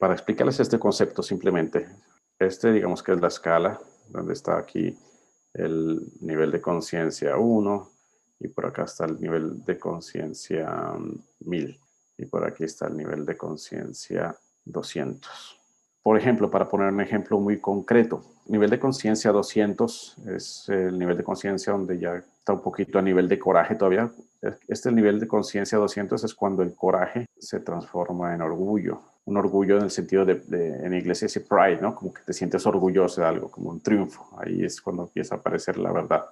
para explicarles este concepto simplemente, digamos que es la escala, donde está aquí el nivel de conciencia 1, y por acá está el nivel de conciencia 1000, y por aquí está el nivel de conciencia 200. Por ejemplo, para poner un ejemplo muy concreto, nivel de conciencia 200 es el nivel de conciencia donde ya está un poquito a nivel de coraje todavía. El nivel de conciencia 200 es cuando el coraje se transforma en orgullo. Un orgullo en el sentido en inglés ese pride, ¿no? Como que te sientes orgulloso de algo, como un triunfo. Ahí es cuando empieza a aparecer la verdad.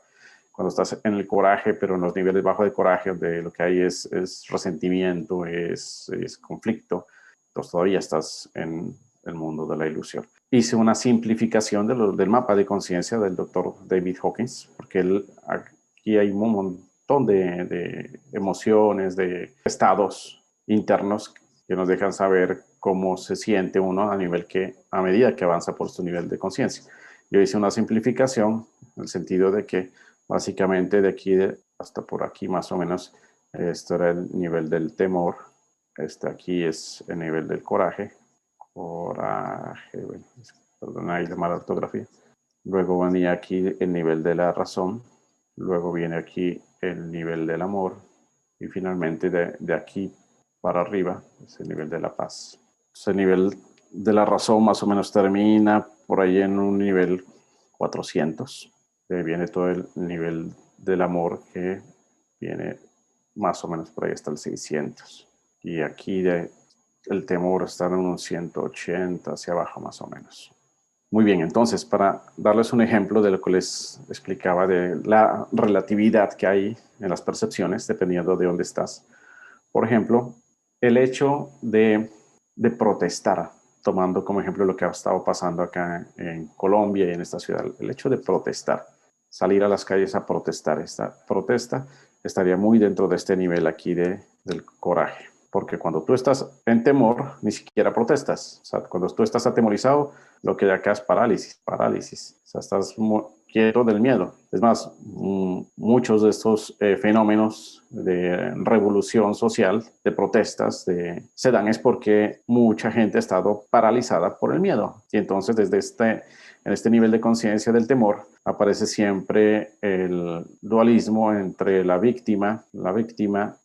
Cuando estás en el coraje, pero en los niveles bajos de coraje, donde lo que hay es resentimiento, es conflicto, entonces todavía estás en el mundo de la ilusión. Hice una simplificación del mapa de conciencia del doctor David Hawkins, porque aquí hay un montón de emociones, de estados internos que nos dejan saber cómo se siente uno a medida que avanza por su nivel de conciencia. Yo hice una simplificación en el sentido de que básicamente de aquí hasta por aquí más o menos, esto era el nivel del temor, aquí es el nivel del coraje, bueno, perdón ahí la mala ortografía. Luego venía aquí el nivel de la razón, luego viene aquí el nivel del amor y finalmente de aquí para arriba es el nivel de la paz. Entonces, el nivel de la razón más o menos termina por ahí en un nivel 400. Viene todo el nivel del amor que viene más o menos por ahí hasta el 600. Y aquí el temor está en un 180 hacia abajo más o menos. Muy bien, entonces para darles un ejemplo de lo que les explicaba de la relatividad que hay en las percepciones dependiendo de dónde estás. Por ejemplo, el hecho de protestar, tomando como ejemplo lo que ha estado pasando acá en Colombia y en esta ciudad, el hecho de protestar, salir a las calles a protestar, esta protesta estaría muy dentro de este nivel aquí del coraje. Porque cuando tú estás en temor, ni siquiera protestas. O sea, cuando tú estás atemorizado, lo que hay acá es parálisis. O sea, estás quieto del miedo. Es más, muchos de estos fenómenos de revolución social, de protestas, se dan es porque mucha gente ha estado paralizada por el miedo. Y entonces en este nivel de conciencia del temor, aparece siempre el dualismo entre la víctima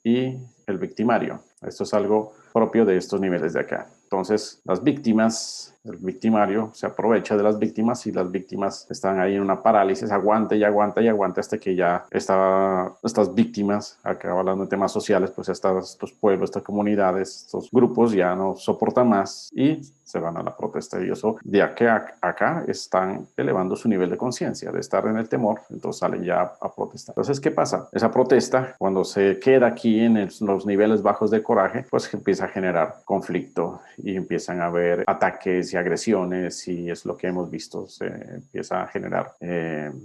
y el victimario. Esto es algo propio de estos niveles de acá. Entonces, las víctimas, el victimario se aprovecha de las víctimas y las víctimas están ahí en una parálisis, aguanta y aguanta y aguanta hasta que ya estas víctimas, acá hablando de temas sociales, pues estos pueblos, estas comunidades, estos grupos ya no soportan más y se van a la protesta. Y eso de acá están elevando su nivel de conciencia, de estar en el temor, entonces salen ya a protestar. Entonces, ¿qué pasa? Esa protesta, cuando se queda aquí en los niveles bajos de coraje, pues empieza a generar conflicto y empiezan a haber ataques y agresiones y es lo que hemos visto, se empieza a generar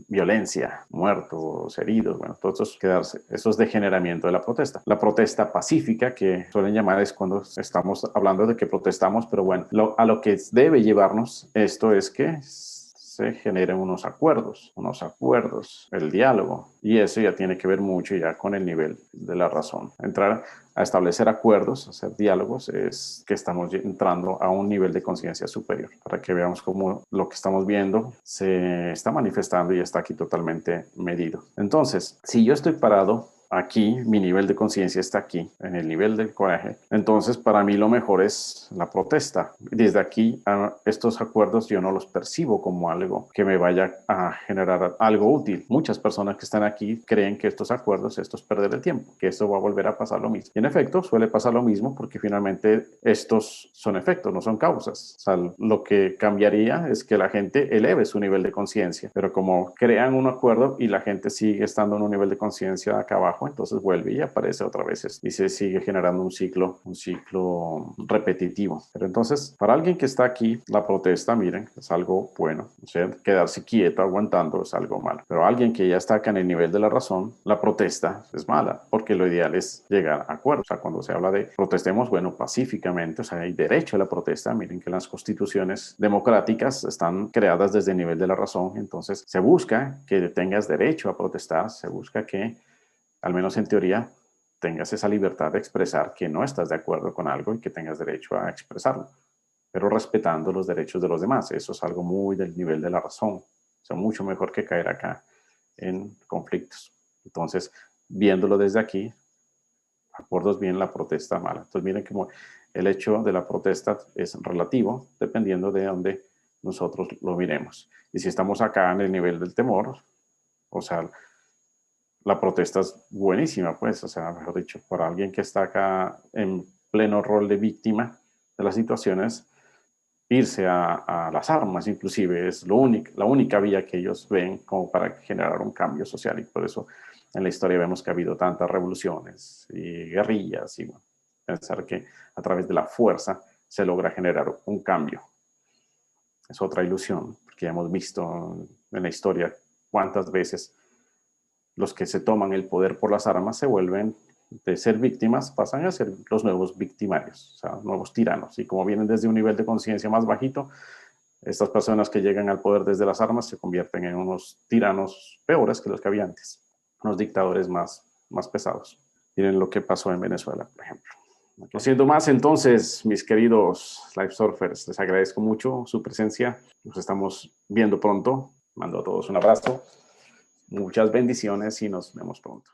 violencia, muertos, heridos, bueno, todo eso es degeneramiento de la protesta. La protesta pacífica, que suelen llamar, es cuando estamos hablando de que protestamos, pero bueno, a lo que debe llevarnos esto es que se generen unos acuerdos, el diálogo, y eso ya tiene que ver mucho ya con el nivel de la razón. Entrar a establecer acuerdos, hacer diálogos, es que estamos entrando a un nivel de conciencia superior, para que veamos cómo lo que estamos viendo se está manifestando y está aquí totalmente medido. Entonces, si yo estoy parado aquí, mi nivel de conciencia está aquí, en el nivel del coraje, entonces para mí lo mejor es la protesta. Desde aquí, estos acuerdos yo no los percibo como algo que me vaya a generar algo útil. Muchas personas que están aquí creen que estos acuerdos, esto es perder el tiempo, que esto va a volver a pasar lo mismo. Y en efecto, suele pasar lo mismo porque finalmente estos son efectos, no son causas. O sea, lo que cambiaría es que la gente eleve su nivel de conciencia, pero como crean un acuerdo y la gente sigue estando en un nivel de conciencia acá abajo, entonces vuelve y aparece otra vez y se sigue generando un ciclo repetitivo. Pero entonces, para alguien que está aquí, la protesta, miren, es algo bueno. O sea, quedarse quieto aguantando es algo malo. Pero alguien que ya está acá en el nivel de la razón, la protesta es mala, porque lo ideal es llegar a acuerdos. O sea, cuando se habla de protestemos, bueno, pacíficamente, o sea, hay derecho a la protesta. Miren que las constituciones democráticas están creadas desde el nivel de la razón, entonces se busca que tengas derecho a protestar, se busca que al menos en teoría, tengas esa libertad de expresar que no estás de acuerdo con algo y que tengas derecho a expresarlo. pero respetando los derechos de los demás. Eso es algo muy del nivel de la razón. O sea, mucho mejor que caer acá en conflictos. Entonces, viéndolo desde aquí, acuerdos bien, la protesta mala. Entonces, miren cómo el hecho de la protesta es relativo, dependiendo de dónde nosotros lo miremos. Y si estamos acá en el nivel del temor, o sea, la protesta es buenísima, pues, o sea, mejor dicho, para alguien que está acá en pleno rol de víctima de las situaciones, irse a las armas inclusive es la única vía que ellos ven como para generar un cambio social, y por eso en la historia vemos que ha habido tantas revoluciones y guerrillas, y bueno, pensar que a través de la fuerza se logra generar un cambio. Es otra ilusión, porque ya hemos visto en la historia cuántas veces los que se toman el poder por las armas se vuelven, de ser víctimas, pasan a ser los nuevos victimarios, o sea, nuevos tiranos. Y como vienen desde un nivel de conciencia más bajito, estas personas que llegan al poder desde las armas se convierten en unos tiranos peores que los que había antes, unos dictadores más pesados. Miren lo que pasó en Venezuela, por ejemplo. No siento más, entonces, mis queridos Life Surfers, les agradezco mucho su presencia. Nos estamos viendo pronto. Mando a todos un abrazo. Muchas bendiciones y nos vemos pronto.